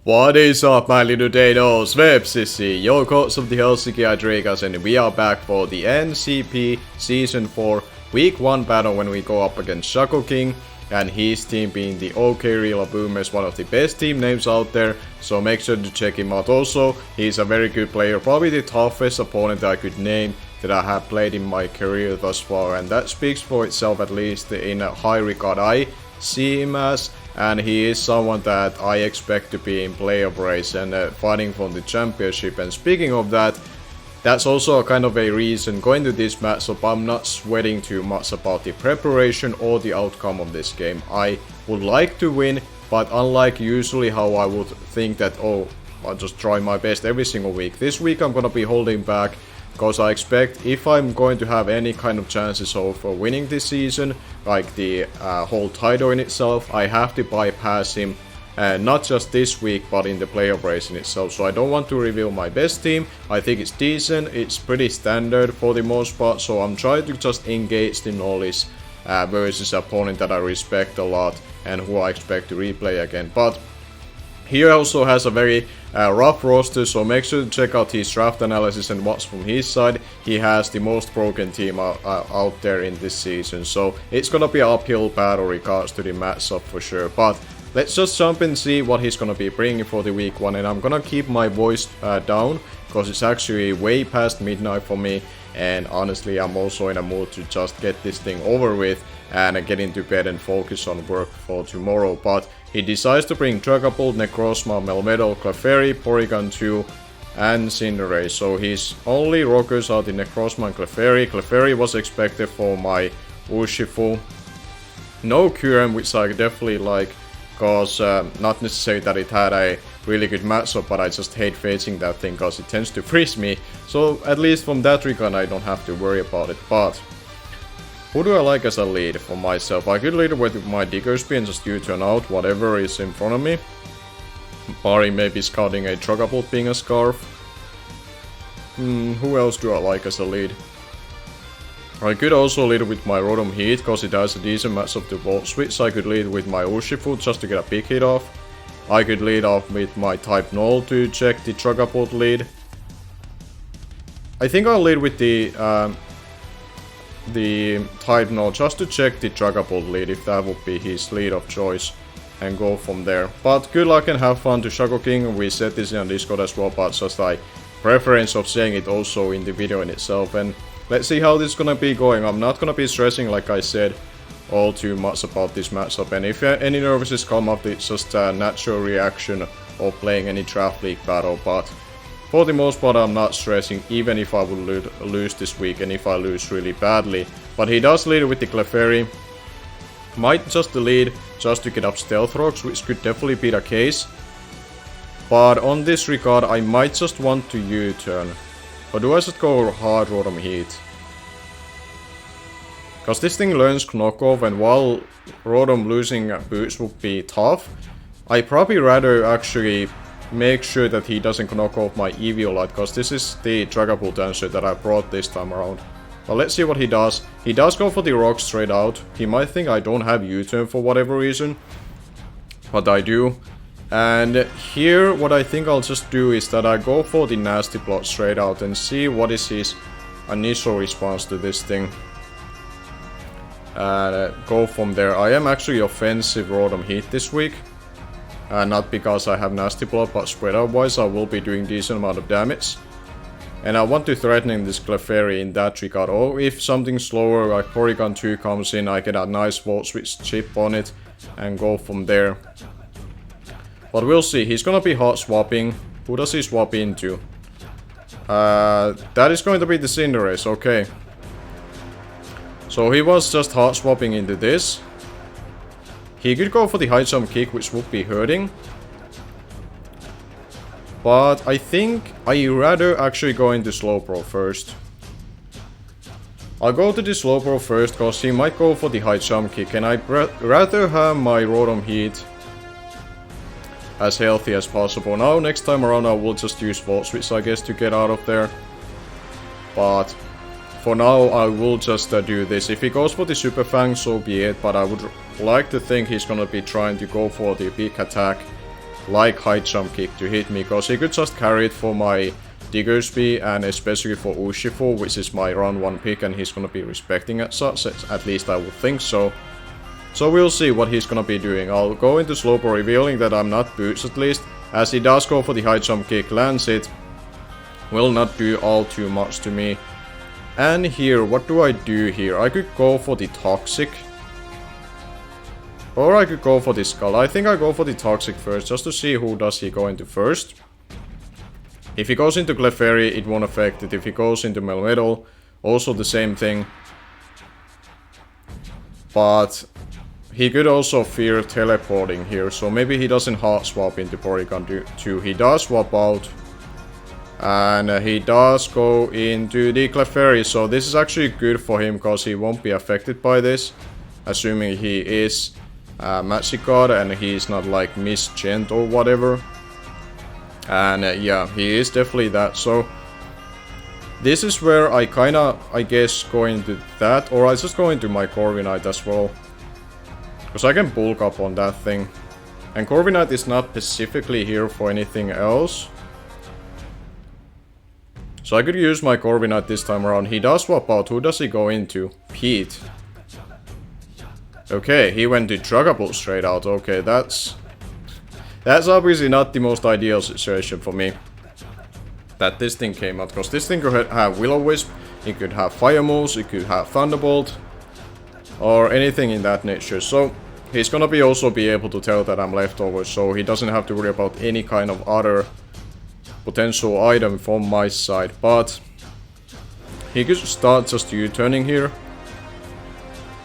What is up, my little Deinos? Vepsis, your coach of the Helsinki Hydreigons, and we are back for the NCP Season 4 Week 1 battle when we go up against Shuckleking and his team being the Ok Rillaboomers, one of the best team names out there, so make sure to check him out. Also, he's a very good player, probably the toughest opponent I could name that I have played in my career thus far, and that speaks for itself, at least in a high regard I see him as. And he is someone that I expect to be in playoff race and fighting for the championship. And speaking of that, that's also kind of a reason going to this matchup. I'm not sweating too much about the preparation or the outcome of this game. I would like to win, but unlike usually how I would think that, oh, I'll just try my best every single week. This week I'm gonna be holding back, because I expect if I'm going to have any kind of chances of winning this season, like the whole title in itself, I have to bypass him, not just this week but in the playoff race in itself. So I don't want to reveal my best team. I think it's decent, it's pretty standard for the most part, so I'm trying to just engage the knowledge versus opponent that I respect a lot and who I expect to replay again. But he also has a very rough roster, so make sure to check out his draft analysis and what's from his side. He has the most broken team out there in this season, so it's gonna be an uphill battle regards to the matchup for sure. But let's just jump and see what he's gonna be bringing for the week 1, and I'm gonna keep my voice down because it's actually way past midnight for me, and honestly I'm also in a mood to just get this thing over with and get into bed and focus on work for tomorrow. But he decides to bring Dragapult, Necrozma, Melmetal, Clefairy, Porygon 2 and Cinderace. So his only rockers are the Necrozma and Clefairy. Clefairy was expected for my Urshifu. No Kyurem, which I definitely like, because not necessarily that it had a really good matchup, but I just hate facing that thing because it tends to freeze me. So at least from that regard I don't have to worry about it. But who do I like as a lead for myself? I could lead with my Diggersby and just U-turn out whatever is in front of me. Barring maybe scouting a Dragapult being a Scarf. Who else do I like as a lead? I could also lead with my Rotom Heat, because it has a decent matchup to Volt Switch. I could lead with my Urshifu just to get a big hit off. I could lead off with my Type Null to check the Dragapult lead. I think I'll lead with the Type Null just to check the Dragapult lead, if that would be his lead of choice, and go from there. But good luck and have fun to Shuckleking. We said this in Discord as well, but just like preference of saying it also in the video in itself. And let's see how this is gonna be going. I'm not gonna be stressing, like I said, all too much about this matchup, and if any nervousness come up, it's just a natural reaction of playing any draft league battle. But for the most part I'm not stressing, even if I would lose this week and if I lose really badly. But he does lead with the Clefairy. Might just lead just to get up Stealth Rocks, which could definitely be the case. But on this regard I might just want to U-turn. Or do I just go hard Rotom Heat? Because this thing learns knockoff, and while Rotom losing boots would be tough, I probably rather actually make sure that he doesn't knock off my Eviolite, because this is the Dragapult answer that I brought this time around. But let's see what he does. He does go for the rock straight out. He might think I don't have U-turn for whatever reason, but I do. And here what I think I'll just do is that I go for the Nasty Plot straight out and see what is his initial response to this thing. Go from there. I am actually offensive Rotom Heat this week. Not because I have Nasty Plot, but spread out wise I will be doing decent amount of damage. And I want to threaten this Clefairy in that regard. Or if something slower like Porygon 2 comes in, I get a nice Volt Switch chip on it and go from there. But we'll see. He's gonna be hot swapping. Who does he swap into? That is going to be the Cinderace, okay. So he was just hot swapping into this. He could go for the high jump kick, which would be hurting. But I think I'd rather actually go into Slowbro first. I'll go to the Slowbro first, because he might go for the high jump kick, and I'd rather have my Rotom Heat as healthy as possible. Now next time around I will just use Volt Switch, I guess, to get out of there. But for now I will just do this. If he goes for the Super Fang, so be it, but I would like to think he's gonna be trying to go for the big attack like high jump kick to hit me, because he could just carry it for my Diggersby and especially for Urshifu, which is my round 1 pick, and he's gonna be respecting it such, at least I would think so. So we'll see what he's gonna be doing. I'll go into Slowpoke revealing that I'm not boots at least, as he does go for the high jump kick, lands it, will not do all too much to me. And here, what do I do here? I could go for the Toxic. Or I could go for the Skull. I think I go for the Toxic first, just to see who does he go into first. If he goes into Clefairy, it won't affect it. If he goes into Melmetal, also the same thing. But he could also fear teleporting here, so maybe he doesn't hard swap into Porygon 2. He does swap out. And he does go into the Clefairy, so this is actually good for him because he won't be affected by this. Assuming he is Magikarp and he's not like Misgent or whatever. And yeah, he is definitely that, so this is where I kinda, I guess, go into that, or I just go into my Corviknight as well. Because I can bulk up on that thing. And Corviknight is not specifically here for anything else. So I could use my Corviknight this time around. He does swap out. Who does he go into? Pete. Okay, he went to Dragapult straight out. Okay, that's obviously not the most ideal situation for me. That this thing came out. Because this thing could have Will-O-Wisp. It could have Fire moves. It could have Thunderbolt. Or anything in that nature. So he's gonna also be able to tell that I'm leftover. So he doesn't have to worry about any kind of other potential item from my side, but he could start just U-turning here,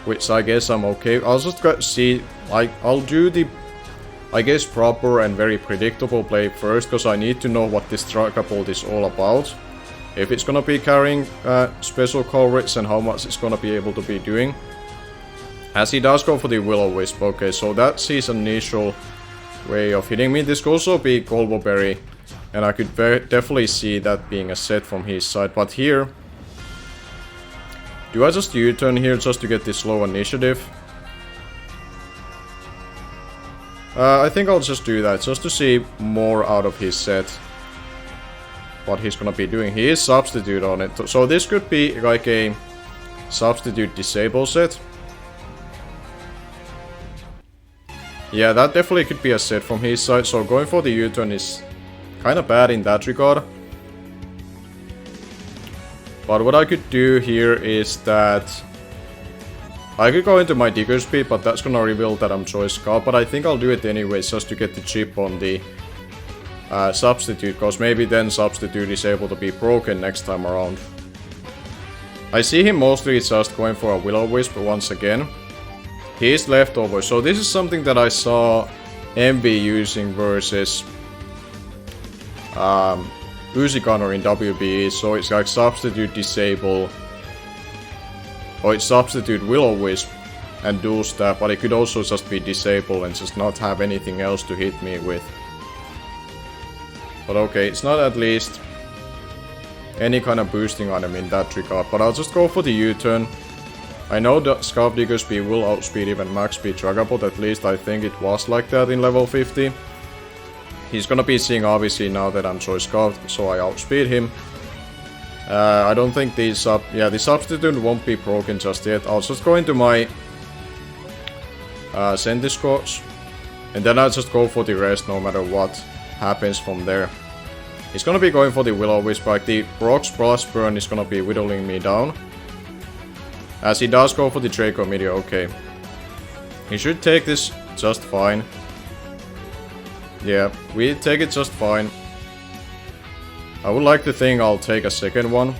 which I guess I'm okay. I'll just see, I'll do the, I guess, proper and very predictable play first, because I need to know what this Dragapult is all about. If it's gonna be carrying special coverage and how much it's gonna be able to be doing. As he does go for the Will-O-Wisp, okay, so that's his initial way of hitting me. This could also be Golbo Berry. And I could definitely see that being a set from his side. But here, do I just U-turn here just to get this low initiative? I think I'll just do that, just to see more out of his set. What he's gonna be doing. He is substitute on it. So this could be like a substitute disable set. Yeah, that definitely could be a set from his side. So going for the U-turn is kind of bad in that regard. But what I could do here is that I could go into my Diggersby, but that's gonna reveal that I'm Choice Scout. But I think I'll do it anyways, just to get the chip on the substitute, because maybe then substitute is able to be broken next time around. I see him mostly just going for a Will-O-Wisp once again. He is leftover, so this is something that I saw MB using versus Uzicanor in WBE, so it's like substitute disable, or it's substitute Will-O-Wisp and dual stab, but it could also just be disable and just not have anything else to hit me with. But okay, it's not at least any kind of boosting item in that regard, but I'll just go for the U-turn. I know that Scarf Diggersby will outspeed even max speed Dragapult, at least I think it was like that in level 50. He's gonna be seeing obviously now that I'm Choice Scout, so I outspeed him. I don't think the substitute won't be broken just yet. I'll just go into my Centiskorch, and then I'll just go for the rest no matter what happens from there. He's gonna be going for the Will-O-Wisp, like the Brock's plus burn is gonna be whittling me down. As he does go for the Draco Meteor, okay. He should take this just fine. Yeah, we take it just fine. I would like to think I'll take a second one.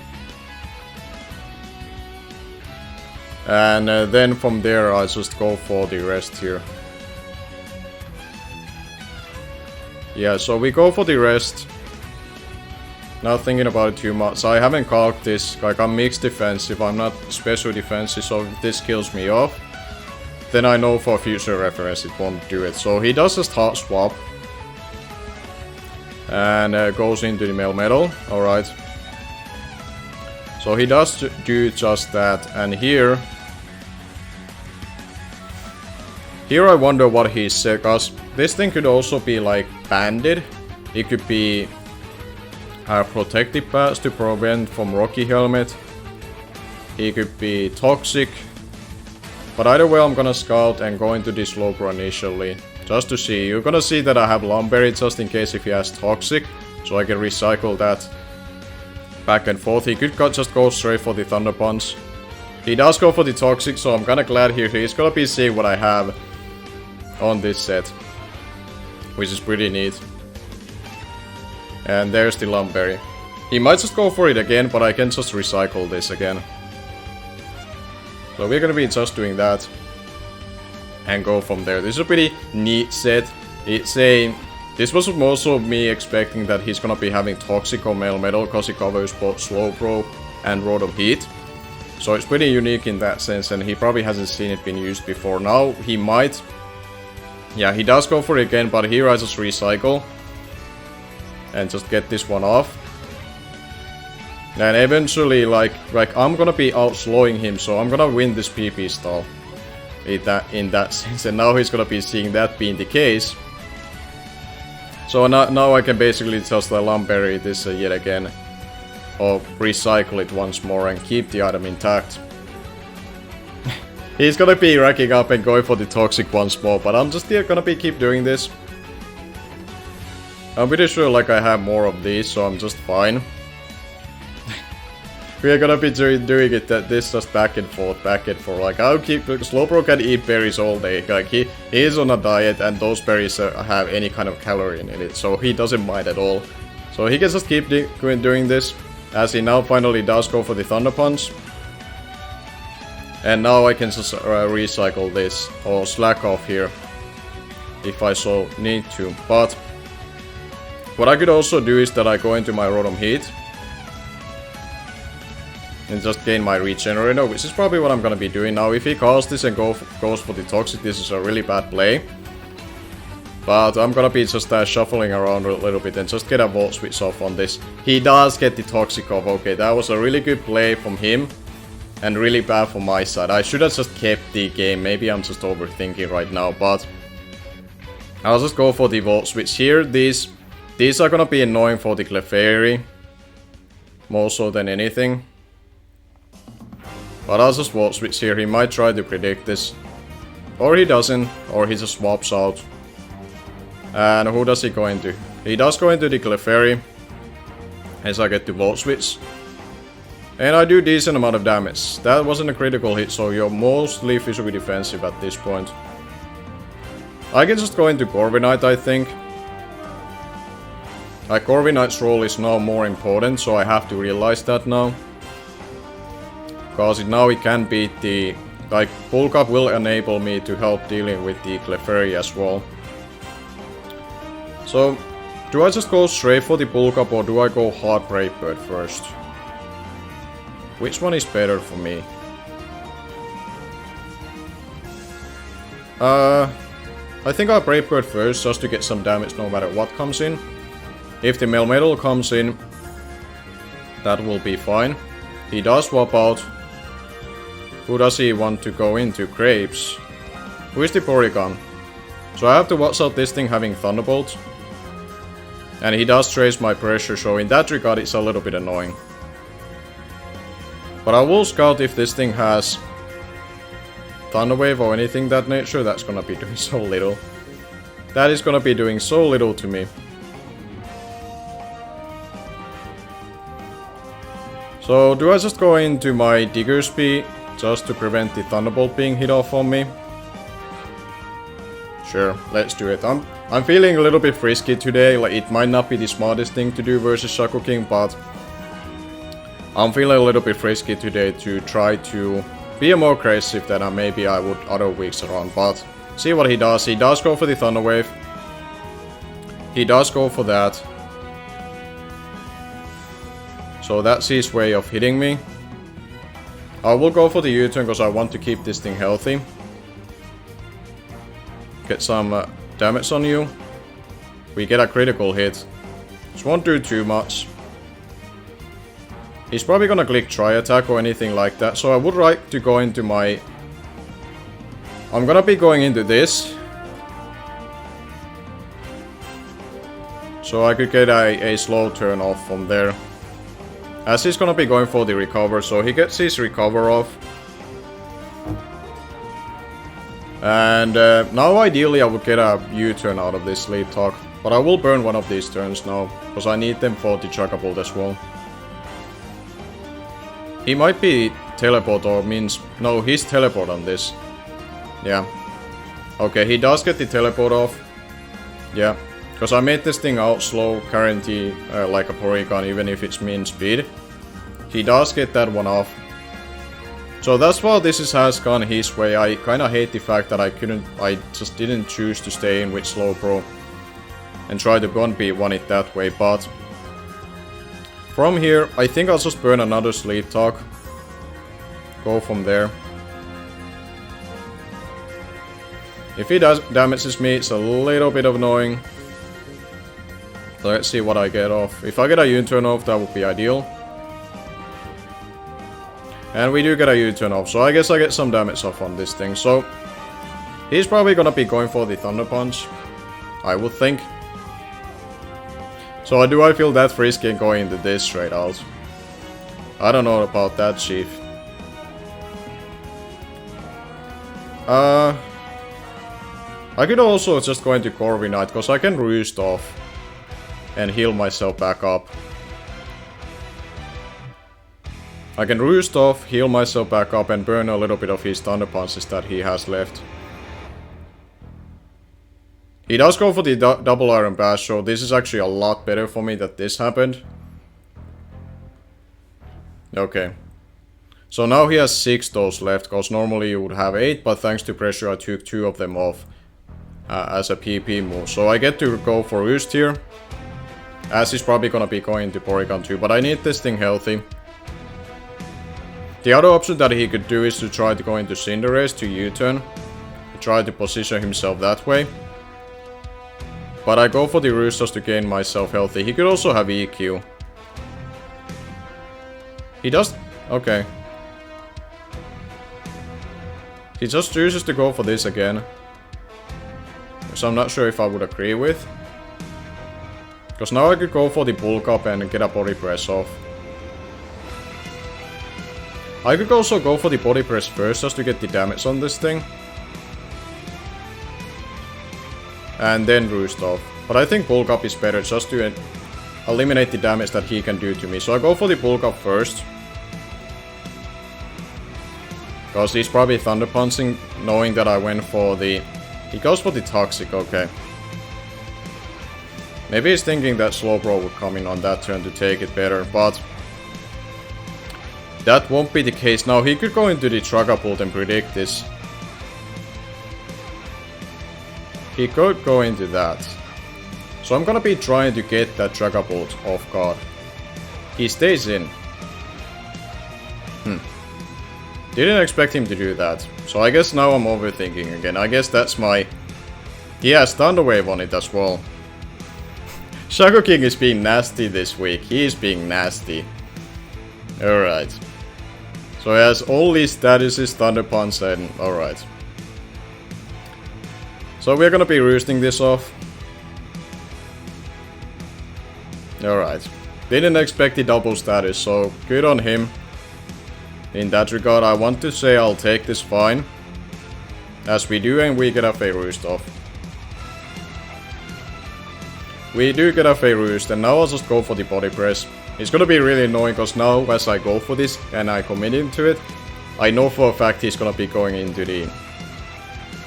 And then from there I'll just go for the rest here. Yeah, so we go for the rest. Not thinking about it too much. I haven't calced this. Like, I'm mixed defensive, I'm not special defensive, so if this kills me off, then I know for future reference it won't do it. So he does just hot swap. And goes into the Melmetal. Alright. So he does do just that. And here Here I wonder what he's said, cause this thing could also be like banded. It could be protective pass to prevent from Rocky Helmet. It could be toxic. But either way I'm gonna scout and go into this Slowbro initially. Just to see. You're gonna see that I have Lumberry just in case if he has toxic. So I can recycle that back and forth. He could just go straight for the Thunder Punch. He does go for the toxic, so I'm kinda glad here. He's gonna be seeing what I have on this set. Which is pretty neat. And there's the Lumberry. He might just go for it again, but I can just recycle this again. So we're gonna be just doing that. And go from there. This is a pretty neat set. This was also me expecting that he's gonna be having Toxic or Male Metal, because he covers both Slowbro and Rotom Heat. So it's pretty unique in that sense, and he probably hasn't seen it being used before. Now he might. Yeah, he does go for it again, but here I just recycle. And just get this one off. And eventually, like I'm gonna be outslowing him, so I'm gonna win this PP stall. In that sense, and now he's gonna be seeing that being the case. So now I can basically just Lumberry this yet again. Or recycle it once more and keep the item intact. He's gonna be racking up and going for the toxic once more, but I'm just gonna be keep doing this. I'm pretty sure like I have more of these, so I'm just fine. We are gonna be doing it this just back and forth. Like I'll keep Slowbro can eat berries all day. Like he is on a diet, and those berries have any kind of calorie in it, so he doesn't mind at all. So he can just keep doing this, as he now finally does go for the Thunder Punch. And now I can just recycle this or slack off here, if I so need to. But what I could also do is that I go into my Rotom Heat. And just gain my regenerator, which is probably what I'm gonna be doing now. If he calls this and goes for the toxic, this is a really bad play. But I'm gonna be just shuffling around a little bit and just get a Volt Switch off on this. He does get the toxic off. Okay, that was a really good play from him. And really bad from my side. I should have just kept the game. Maybe I'm just overthinking right now, but I'll just go for the Volt Switch here. These are gonna be annoying for the Clefairy. More so than anything. But I'll just Volt Switch here. He might try to predict this. Or he doesn't. Or he just swaps out. And who does he go into? He does go into the Clefairy. As I get the Volt Switch. And I do decent amount of damage. That wasn't a critical hit, so you're mostly physically defensive at this point. I can just go into Corviknight, I think. Like Corviknight's role is now more important, so I have to realize that now. Because now it can beat the... Like, Bulk Up will enable me to help dealing with the Clefairy as well. So, do I just go straight for the Bulk Up or do I go hard Brave Bird first? Which one is better for me? I think I'll Brave Bird first just to get some damage no matter what comes in. If the Melmetal comes in, that will be fine. He does swap out. Who does he want to go into? Grapes. Who is the Porygon? So I have to watch out this thing having Thunderbolt. And he does trace my pressure, so in that regard it's a little bit annoying. But I will scout if this thing has Thunder Wave or anything that nature. That's gonna be doing so little. That is gonna be doing so little to me. So do I just go into my Diggersby just to prevent the Thunderbolt being hit off on me? Sure, let's do it. I'm feeling a little bit frisky today. Like, it might not be the smartest thing to do versus Shuckleking, but I'm feeling a little bit frisky today to try to be more aggressive than maybe I would other weeks around. But see what he does. He does go for the Thunder Wave. He does go for that. So that's his way of hitting me. I will go for the U-turn because I want to keep this thing healthy. Get some damage on you. We get a critical hit. This won't do too much. He's probably gonna click Tri Attack or anything like that. So I would like to go into my I'm gonna be going into this. So I could get a slow turn off from there. As he's gonna be going for the recover, so he gets his recover off. And now ideally I would get a U-turn out of this sleep talk. But I will burn one of these turns now, because I need them for the Chuckable as well. He might be teleport or means... No, he's teleport on this. Yeah. Okay, he does get the teleport off. Yeah. Because I made this thing out slow, guarantee like a Porygon, even if it's mean speed. He does get that one off. So that's why this has gone his way. I kinda hate the fact that I just didn't choose to stay in with Slowbro. And try to 1v1 it that way, but... From here, I think I'll just burn another Sleep Talk. Go from there. If he damages me, it's a little bit annoying. Let's see what I get off. If I get a U-turn off, that would be ideal. And we do get a U-turn off, so I guess I get some damage off on this thing. So, he's probably gonna be going for the Thunder Punch, I would think. So do I feel that frisky going into this straight out? I don't know about that, Chief. I could also just go into Corviknight, because I can roost off and heal myself back up. I can roost off, heal myself back up, and burn a little bit of his Thunder Punches that he has left. He does go for the double Iron Bash, so this is actually a lot better for me that this happened. Okay. So now he has 6 those left, because normally you would have 8, but thanks to pressure I took 2 of them off as a PP move. So I get to go for Roost here, as he's probably gonna be going to Porygon too, but I need this thing healthy. The other option that he could do is to try to go into Cinderace to U-turn, try to position himself that way. But I go for the Roost just to gain myself healthy. He could also have EQ. He does... Okay. He just chooses to go for this again. So I'm not sure if I would agree with. Because now I could go for the Bulk Up and get a Body Press off. I could also go for the Body Press first just to get the damage on this thing. And then Roost off. But I think Bulk Up is better just to eliminate the damage that he can do to me. So I go for the Bulk Up first. Because he's probably Thunder Punching, knowing that I went for the... He goes for the Toxic, okay. Maybe he's thinking that Slowbro would come in on that turn to take it better, but... That won't be the case. Now he could go into the Dragapult and predict this. He could go into that. So I'm gonna be trying to get that Dragapult off guard. He stays in. Didn't expect him to do that. So I guess now I'm overthinking again. I guess that's my... He has Thunder Wave on it as well. Shuckleking is being nasty this week. He is being nasty. Alright. So he has all these statuses, Thunder Punch and... Alright. So we're gonna be roosting this off. Alright. Didn't expect the double status, so good on him. In that regard, I want to say I'll take this fine. As we do, and we get a Fey Roost off. We do get a Fey Roost, and now I'll just go for the Body Press. It's gonna be really annoying, because now as I go for this, and I commit him to it, I know for a fact he's gonna be going into the...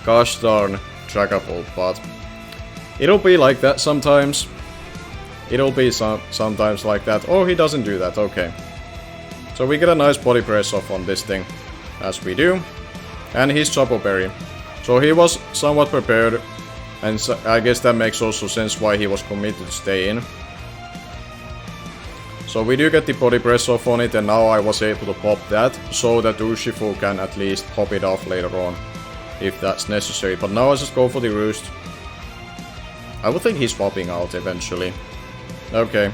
Gosh darn Dragapult, but... It'll be like that sometimes. It'll be sometimes like that. Oh, he doesn't do that, okay. So we get a nice Body Press off on this thing, as we do. And he's Chopo Berry. So he was somewhat prepared, and so I guess that makes also sense why he was committed to stay in. So we do get the Body Press off on it, and now I was able to pop that, so that Urshifu can at least pop it off later on, if that's necessary. But now I just go for the Roost. I would think he's popping out eventually. Okay.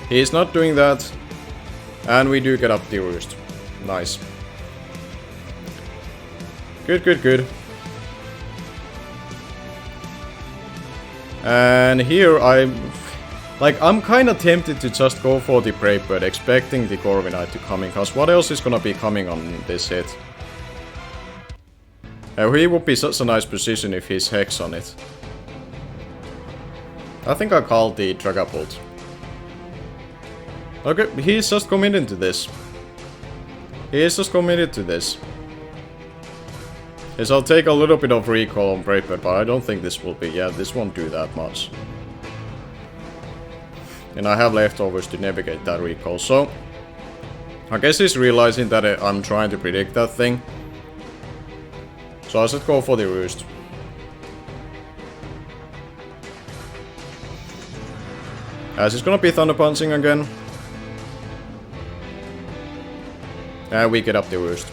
He's not doing that. And we do get up the Roost. Nice. Good, good, good. And here I'm kinda tempted to just go for the Brave Bird, expecting the Corviknight to come in, cause what else is gonna be coming on this hit? He would be such a nice position if he's Hex on it. I think I called the Dragapult. Okay, he's just committed to this. He is just committed to this. Yes, I'll take a little bit of recall on Brave Bird, but I don't think this will be. Yeah, this won't do that much. And I have leftovers to navigate that recall, so I guess he's realizing that I'm trying to predict that thing. So I should go for the Roost. As it's gonna be Thunder Punching again. And we get up the Roost.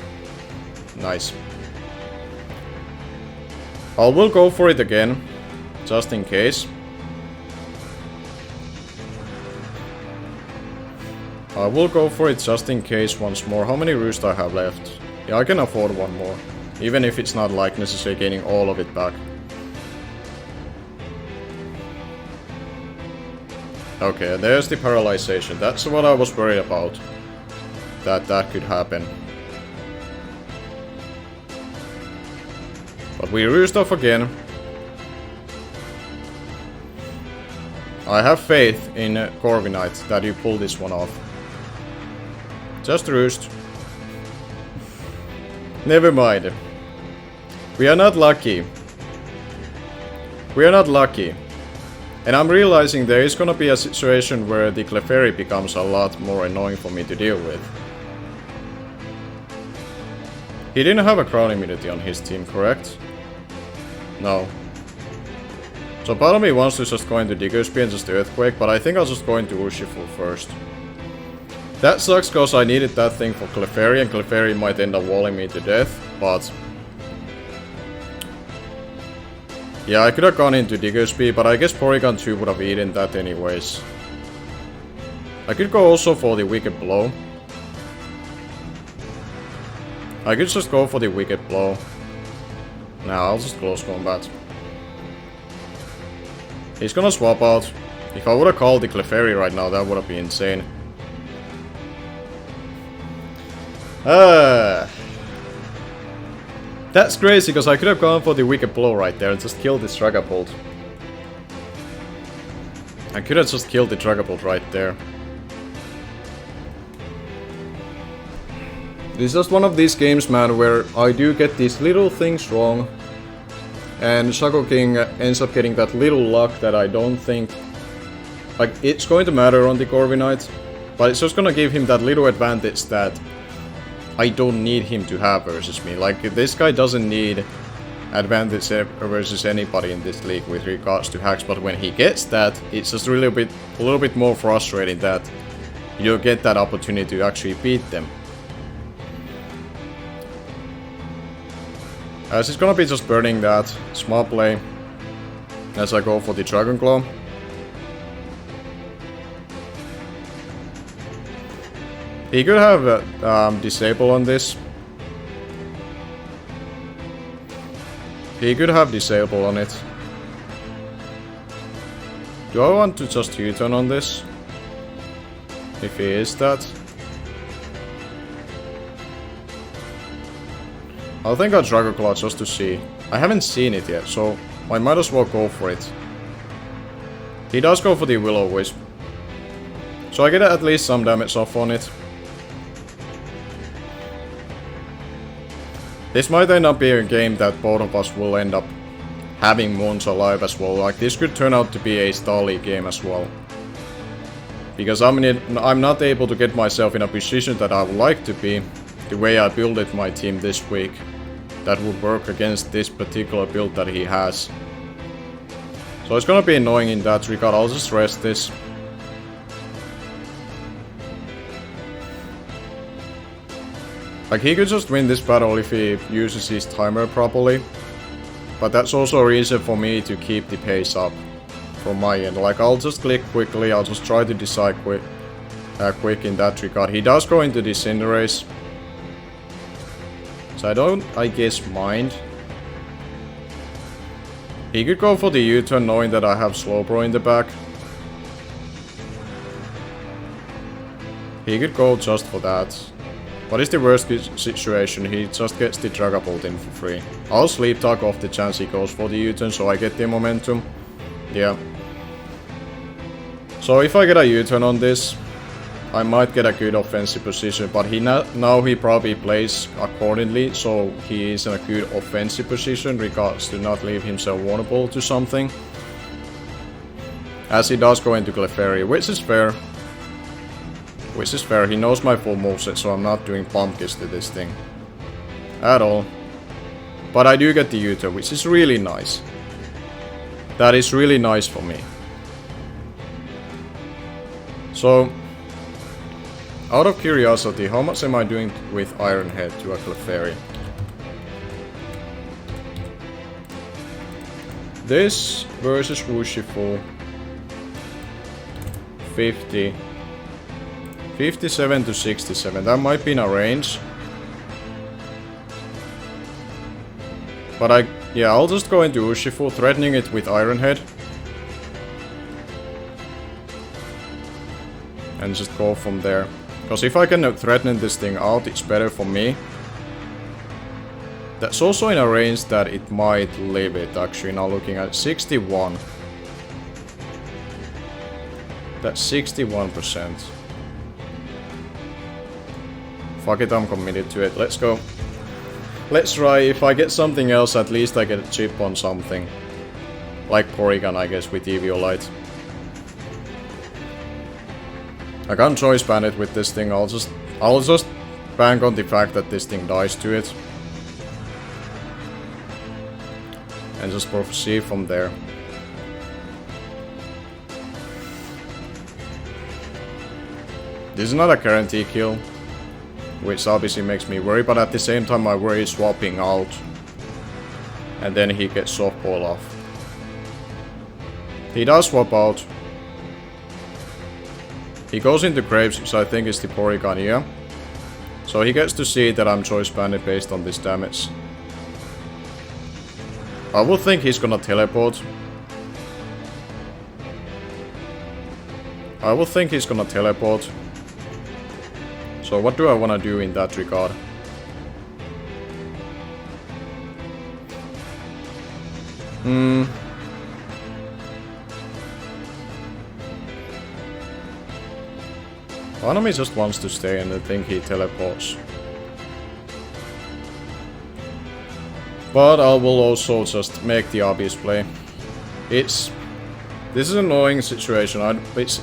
Nice. I will go for it again, just in case. I will go for it just in case once more. How many Roosts I have left? Yeah, I can afford one more. Even if it's not like necessarily gaining all of it back. Okay, there's the paralyzation. That's what I was worried about. That could happen. But we Roost off again. I have faith in Corviknight that you pull this one off. Just Roost. Never mind. We are not lucky. We are not lucky. And I'm realizing there is gonna be a situation where the Clefairy becomes a lot more annoying for me to deal with. He didn't have a Crown Immunity on his team, correct? No. So part of me wants to just go into Diggersby and just Earthquake, but I think I'll just go into Urshifu first. That sucks cause I needed that thing for Clefairy, and Clefairy might end up walling me to death, but... yeah, I could have gone into Diggersby, but I guess Porygon 2 would have eaten that anyways. I could go also for the Wicked Blow. I could just go for the Wicked Blow. Nah, I'll just Close Combat. He's gonna swap out. If I would have called the Clefairy right now, that would have been insane. That's crazy, because I could have gone for the Wicked Blow right there and just killed this Dragapult. I could have just killed the Dragapult right there. This is just one of these games, man, where I do get these little things wrong. And Shuckleking ends up getting that little luck that I don't think... like, it's going to matter on the Corviknight. But it's just gonna give him that little advantage that I don't need him to have versus me. Like, this guy doesn't need advantage versus anybody in this league with regards to hacks, but when he gets that, it's just really a little bit more frustrating that you don't get that opportunity to actually beat them. As it's gonna be just burning that small play as I go for the Dragon Claw. He could have Disable on this. He could have Disable on it. Do I want to just U-turn on this? If he is that. I'll think I'll Dragon Claw just to see. I haven't seen it yet, so I might as well go for it. He does go for the Will-O-Wisp. So I get at least some damage off on it. This might end up being a game that both of us will end up having Moons alive as well. Like, this could turn out to be a Star League game as well. Because I'm not able to get myself in a position that I would like to be, the way I built my team this week. That would work against this particular build that he has. So it's gonna be annoying in that regard. I'll just rest this. Like, he could just win this battle if he uses his timer properly. But that's also a reason for me to keep the pace up from my end. Like, I'll just click quickly, I'll just try to decide quick in that regard. He does go into Disinterase. So I don't, I guess, mind. He could go for the U-turn knowing that I have Slowbro in the back. He could go just for that. What is the worst situation? He just gets the Dragapult in for free. I'll Sleep Talk off the chance he goes for the U-turn so I get the momentum. Yeah. So if I get a U-turn on this, I might get a good offensive position, but now he probably plays accordingly, so he is in a good offensive position regards to not leave himself vulnerable to something. As he does go into Clefairy, which is fair. Which is fair, he knows my full moveset, so I'm not doing pump kiss to this thing. At all. But I do get the U-turn, which is really nice. That is really nice for me. So, out of curiosity, how much am I doing with Iron Head to a Clefairy? This versus Urshifu. 50. 57 to 67. That might be in a range. But I'll just go into Urshifu, threatening it with Iron Head. And just go from there. Because if I can threaten this thing out, it's better for me. That's also in a range that it might live it, actually. Now looking at 61. That's 61%. Fuck it, I'm committed to it. Let's go. Let's try. If I get something else, at least I get a chip on something. Like Porygon, I guess, with Eviolite. I can't choice ban it with this thing. I'll just bank on the fact that this thing dies to it. And just proceed from there. This is not a guarantee kill. Which obviously makes me worry, but at the same time I worry swapping out. And then he gets softball off. He does swap out. He goes into Graves, which I think is the Porygon, yeah. So he gets to see that I'm choice banded based on this damage. I would think he's gonna teleport. I would think he's gonna teleport. So what do I want to do in that regard? One of me just wants to stay and I think he teleports. But I will also just make the obvious play. This is an annoying situation. It's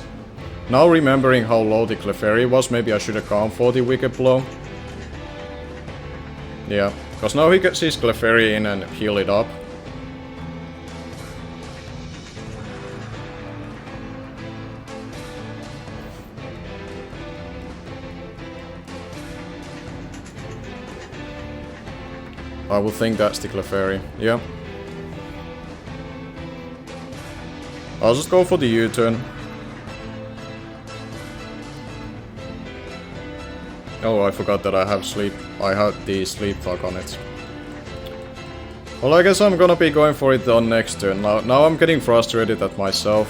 now remembering how low the Clefairy was, maybe I should have gone for the Wicked Blow. Yeah, because now he gets his Clefairy in and heal it up. I would think that's the Clefairy, yeah. I'll just go for the U-turn. Oh, I forgot that I have the Sleep Talk on it. Well, I guess I'm gonna be going for it on next turn. Now I'm getting frustrated at myself.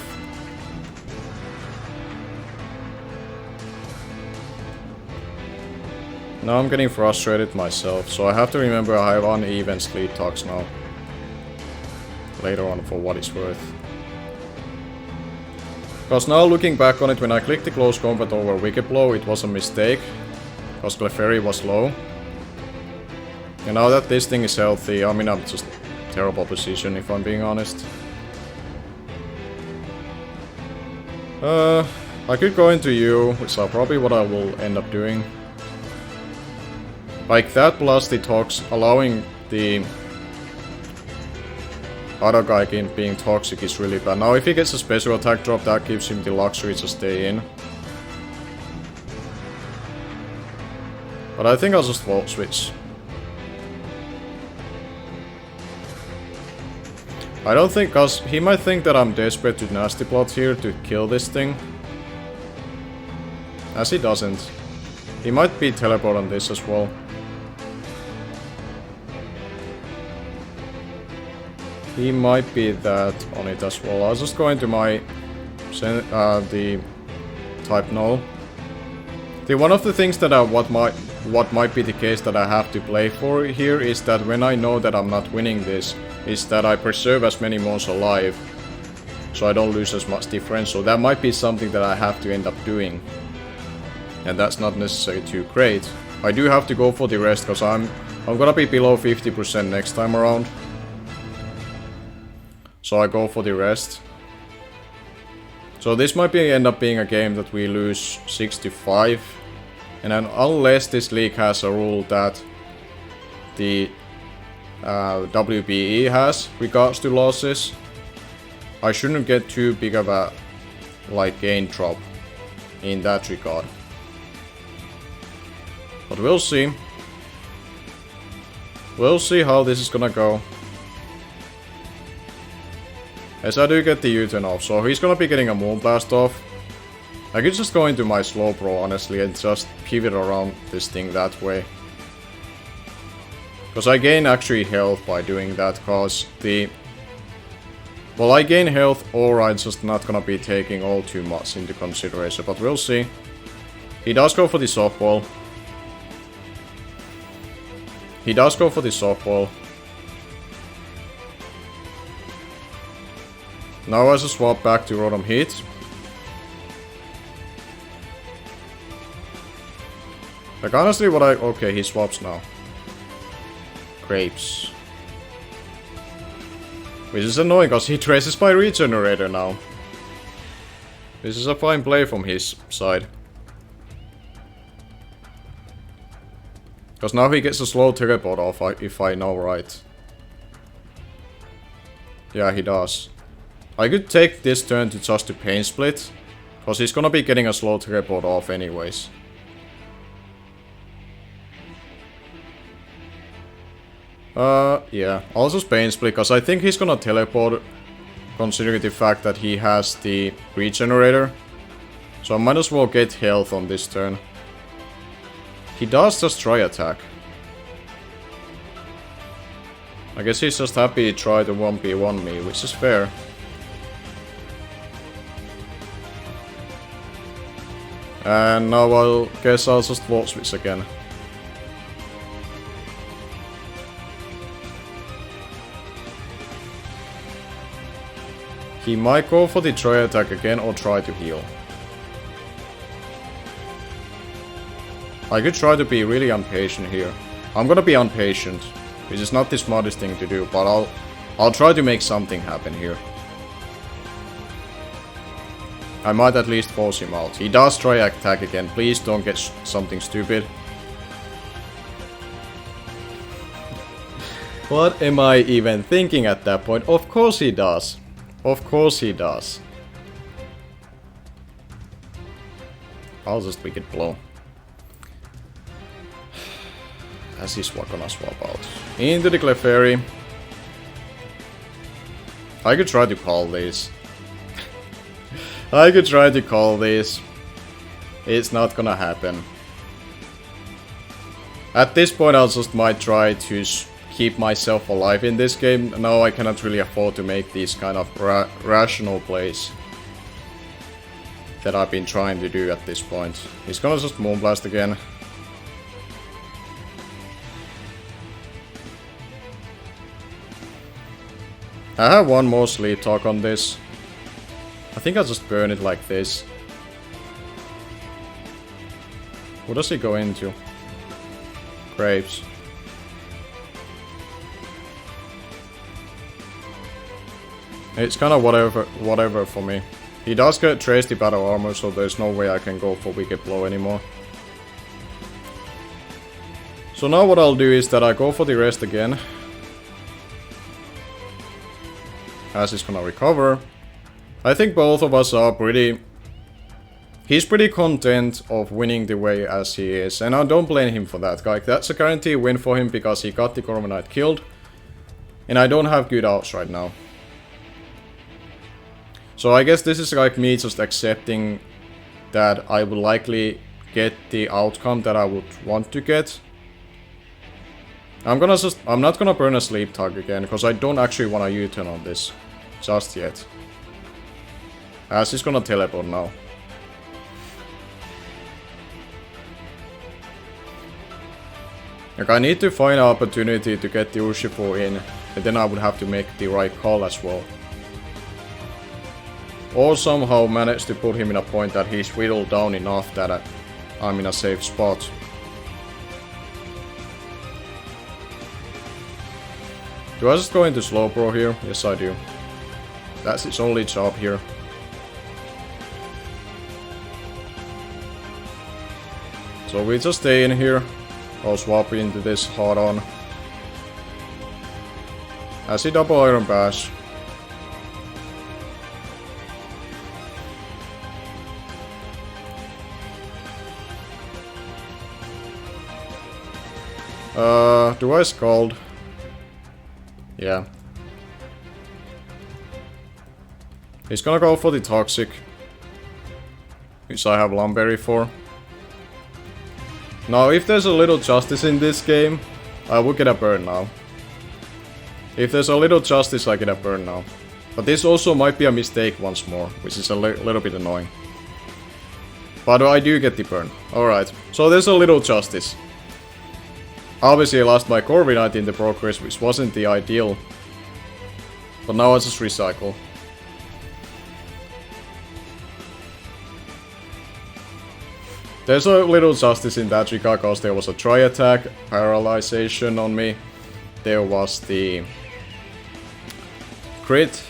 Now I'm getting frustrated myself, so I have to remember I have uneven Sleep Talks now. Later on, for what it's worth. Because now looking back on it, when I clicked the Close Combat over Wicked Blow, it was a mistake. Because Clefairy was low. And now that this thing is healthy, I mean, I'm just terrible position if I'm being honest. I could go into you, which is probably what I will end up doing. Like that plus the Tox, allowing the other guy being toxic is really bad. Now if he gets a special attack drop, that gives him the luxury to stay in. But I think I'll just Volt Switch. I don't think, cause he might think that I'm desperate to Nasty Plot here to kill this thing. As he doesn't. He might be teleport on this as well. He might be that on it as well. I'll just go into my the type null. One of the things that what might be the case that I have to play for here is that when I know that I'm not winning this, is that I preserve as many mons alive, so I don't lose as much difference. So that might be something that I have to end up doing, and that's not necessarily too great. I do have to go for the rest because I'm gonna be below 50% next time around. So I go for the rest. So this might end up being a game that we lose 6-5. And then unless this league has a rule that the WBE has regards to losses, I shouldn't get too big of a gain drop in that regard. But we'll see. We'll see how this is gonna go. Yes, I do get the U-turn off, so he's gonna be getting a Moonblast off. I could just go into my slow pro, honestly, and just pivot around this thing that way. Because I gain actually health by doing that, cause the... Well, I gain health, or I'm just not gonna be taking all too much into consideration, but we'll see. He does go for the softball. He does go for the softball. Now I just swap back to Rotom Heat. Like honestly what I... Okay, he swaps now. Grapes. Which is annoying because he traces my regenerator now. This is a fine play from his side. Because now he gets a slow teleport off if I know right. Yeah, he does. I could take this turn to just to pain split. Because he's gonna be getting a slow teleport off anyways. Yeah, I'll just pain split, because I think he's gonna teleport, considering the fact that he has the regenerator. So I might as well get health on this turn. He does just try attack. I guess he's just happy to try to 1v1 me, which is fair. And now I'll guess I'll just Volt Switch again. He might go for the try attack again or try to heal. I could try to be really impatient here. I'm gonna be impatient, which is not the smartest thing to do, but I'll try to make something happen here. I might at least force him out. He does try attack again. Please don't get something stupid. What am I even thinking at that point? Of course he does. Of course he does. I'll just Wicked Blow. As he's gonna swap out. Into the Clefairy. I could try to call this. I could try to call this. It's not gonna happen. At this point I'll just might try to keep myself alive in this game. No, I cannot really afford to make these kind of rational plays that I've been trying to do at this point. He's gonna just Moonblast again. I have one more Sleep Talk on this. I think I'll just burn it like this. What does he go into? Grapes. It's kind of whatever for me. He does get Trace the Battle Armor, so there's no way I can go for Wicked Blow anymore. So now what I'll do is that I go for the rest again. As he's gonna recover. I think both of us are pretty... He's pretty content of winning the way as he is, and I don't blame him for that. Like, that's a guaranteed win for him because he got the Corviknight killed. And I don't have good outs right now. So I guess this is like me just accepting that I will likely get the outcome that I would want to get. I'm not gonna burn a sleep tag again, because I don't actually want a U-turn on this. Just yet. As he's gonna teleport now. Like, I need to find an opportunity to get the Urshifu in, and then I would have to make the right call as well. Or somehow manage to put him in a point that he's whittled down enough that I'm in a safe spot. Do I just go into slow pro here? Yes, I do. That's its only job here. So we just stay in here. I'll swap into this hard on. As he double iron bash. Do I scald? Yeah. He's gonna go for the toxic, which I have Lumberry for. Now, if there's a little justice in this game, I will get a burn now. If there's a little justice, I get a burn now. But this also might be a mistake once more, which is a little bit annoying. But I do get the burn. Alright, so there's a little justice. Obviously I lost my Corviknight in the progress, which wasn't the ideal. But now I just recycle. There's a little justice in that regard, because there was a try attack, paralyzation on me. There was the crit.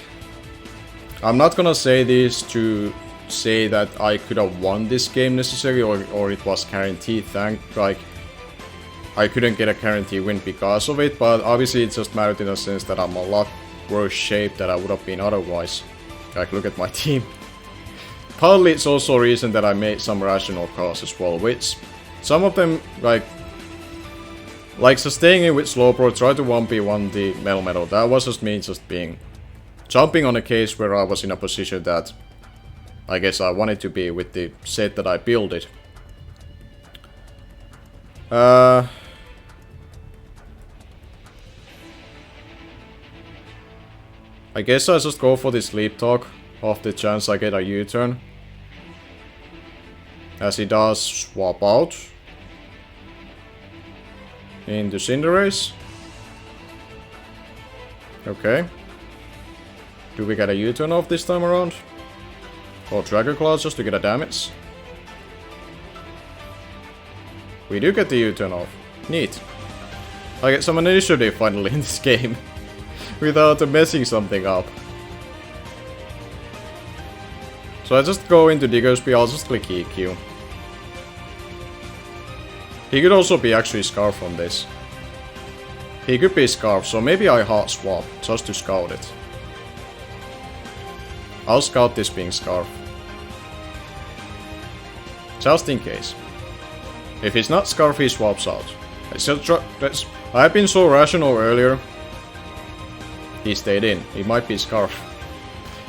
I'm not gonna say this to say that I could have won this game necessarily, or it was guaranteed. Like, I couldn't get a guarantee win because of it, but obviously it just mattered in a sense that I'm a lot worse shape than I would have been otherwise. Like, look at my team. Partly it's also a reason that I made some rational calls as well, which some of them, like just staying in with Slowbro, try to 1v1 the Metal. That was just me just jumping on a case where I was in a position that I guess I wanted to be with the set that I builded. I guess I just go for the sleep talk off the chance I get a U-turn. As he does swap out into Cinderace. Okay. Do we get a U-turn off this time around? Or Dragon Claw just to get a damage? We do get the U-turn off. Neat. I get some initiative finally in this game. Without messing something up. So I just go into Diggersby, I'll just click EQ. He could also be actually Scarf on this. He could be Scarf, so maybe I hard swap just to scout it. I'll scout this being Scarf. Just in case. If it's not Scarf, he swaps out. I've been so rational earlier. He stayed in. He might be Scarf.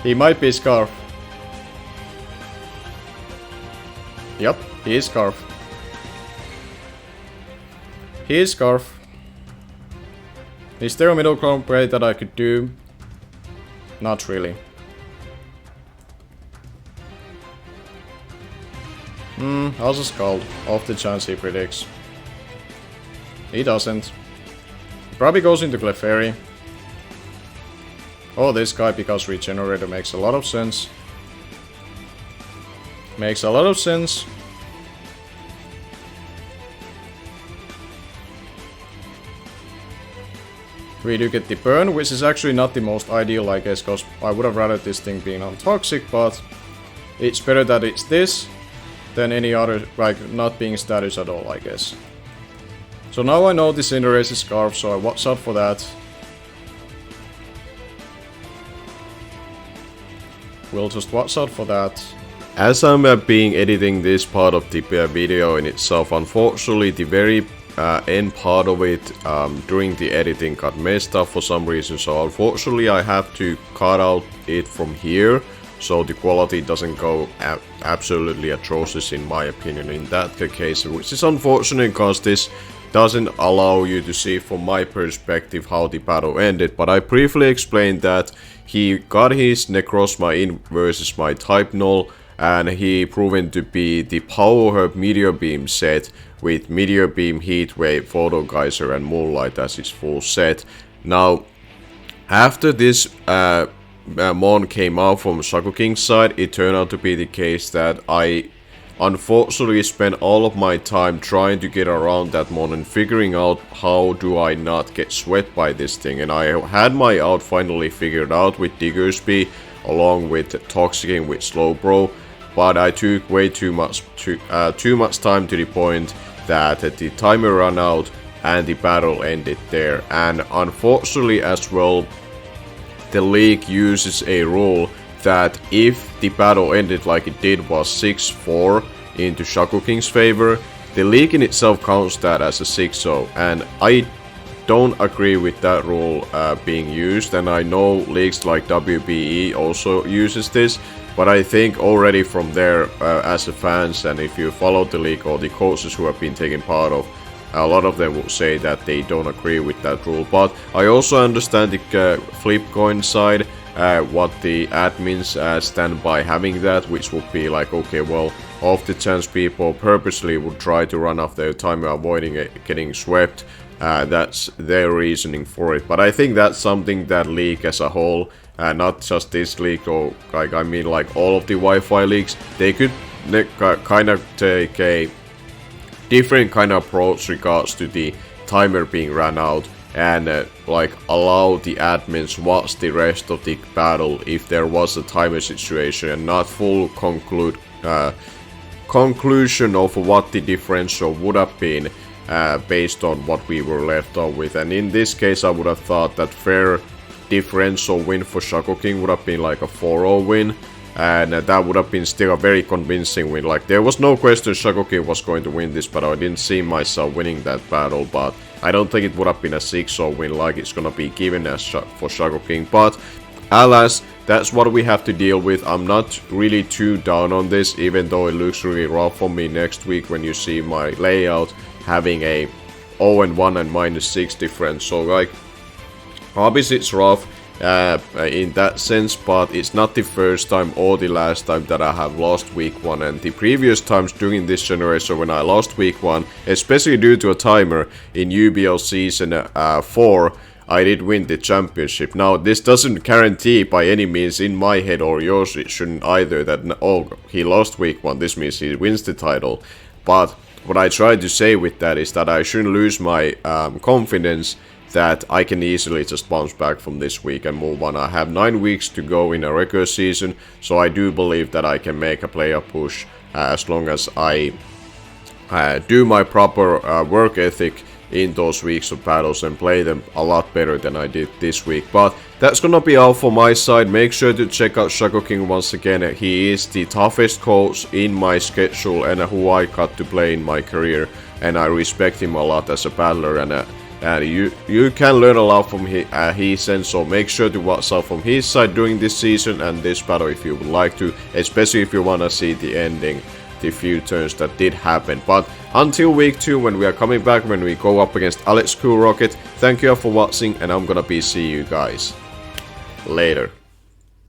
He might be Scarf. Yep, he is Scarf. He is Scarf. Is there a middle ground play that I could do? Not really. I'll just Scald. Off the chance he predicts. He doesn't. He probably goes into Clefairy. Oh, this guy, because Regenerator makes a lot of sense. Makes a lot of sense. We do get the burn, which is actually not the most ideal, I guess, because I would have rather this thing being non-toxic, but it's better that it's this than any other, like, not being status at all, I guess. So now I know the Cinderace is Scarf, so I watch out for that. We'll just watch out for that. As I'm being editing this part of the video in itself, unfortunately the very end part of it during the editing got messed up for some reason, so unfortunately I have to cut out it from here so the quality doesn't go absolutely atrocious in my opinion in that case, which is unfortunate because this doesn't allow you to see from my perspective how the battle ended, but I briefly explained that he got his Necrozma in versus my Type Null, and he proven to be the Power Herb Meteor Beam set with Meteor Beam, Heat Wave, Photo Geyser and Moonlight as his full set. Now, after this Mon came out from Shuckleking side, it turned out to be the case that I unfortunately spent all of my time trying to get around that Mon and figuring out how do I not get swept by this thing. And I had my out finally figured out with Diggersby along with Toxicking with Slowbro, but I took way too much time to the point that the timer ran out and the battle ended there. And unfortunately as well, the league uses a rule that if the battle ended like it did was 6-4 into Shuckle favor, the league in itself counts that as a 6-0, and I don't agree with that rule being used, and I know leagues like WBE also uses this, but I think already from there as a fans, and if you follow the league or the coaches who have been taking part of, a lot of them will say that they don't agree with that rule. But I also understand the flip coin side, what the admins stand by having that, which would be like, okay, well, off the chance people purposely would try to run off their timer avoiding it, getting swept. That's their reasoning for it. But I think that's something that league as a whole, not just this league, or like I mean like all of the Wi-Fi leagues, they could kind of take a different kind of approach regards to the timer being ran out, and like allow the admins watch the rest of the battle if there was a timer situation, and not full conclusion of what the differential would have been based on what we were left off with. And in this case I would have thought that fair differential win for Shuckleking would have been like a 4-0 win, and that would have been still a very convincing win. Like, there was no question Shuckleking was going to win this battle. I didn't see myself winning that battle, but I don't think it would have been a 6-0 win like it's gonna be given as for Shuckleking. But alas, that's what we have to deal with. I'm not really too down on this, even though it looks really rough for me next week when you see my layout having a 0-1 and -6 difference. So like, obviously it's rough in that sense, but it's not the first time or the last time that I have lost week 1, and the previous times during this generation when I lost week 1, especially due to a timer in UBL season 4, I did win the championship. Now this doesn't guarantee by any means in my head, or yours it shouldn't either, that oh, he lost week 1, this means he wins the title. But what I try to say with that is that I shouldn't lose my confidence that I can easily just bounce back from this week and move on. I have 9 weeks to go in a regular season, so I do believe that I can make a player push as long as I do my proper work ethic in those weeks of battles and play them a lot better than I did this week. But that's gonna be all for my side. Make sure to check out Shuckleking once again. He is the toughest coach in my schedule and who I got to play in my career, and I respect him a lot as a battler, and you can learn a lot from his end, so make sure to watch out from his side during this season and this battle if you would like to, especially if you want to see the ending, the few turns that did happen. But until week 2, when we are coming back, when we go up against Alex Cool Rocket, thank you all for watching, and I'm gonna be see you guys later.